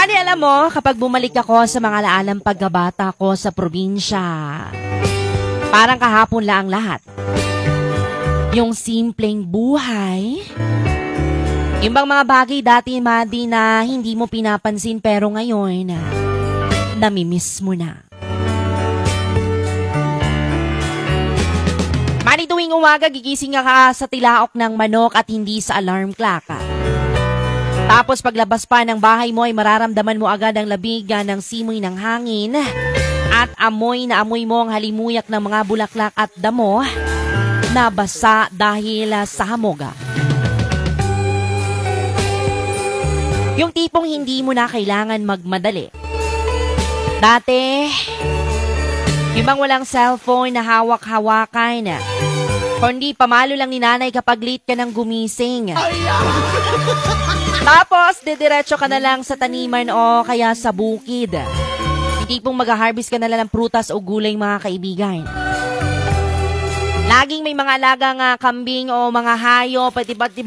Mani, alam mo, kapag bumalik ako sa mga laalang pagkabata ko sa probinsya, parang kahapon lang lahat. Yung simpleng buhay, yung bang mga bagay dati, Madi, na hindi mo pinapansin pero ngayon, namimiss mo na. Madi, tuwing umaga, gigising ka sa tilaok ng manok at hindi sa alarm clock. Tapos paglabas pa ng bahay mo ay mararamdaman mo agad ang labigan ng simoy ng hangin at amoy na amoy mo ang halimuyak ng mga bulaklak at damo na basa dahil sa hamog. Yung tipong hindi mo na kailangan magmadali. Dati, yung bang walang cellphone na hawak-hawakan, kundi pamalo lang ni nanay kapag late ka ng gumising. Tapos, didiretso ka na lang sa taniman o kaya sa bukid. Hindi pong mag-harvest ka na lang ng prutas o gulay, mga kaibigan. Laging may mga alagang kambing o mga hayop, pati ba't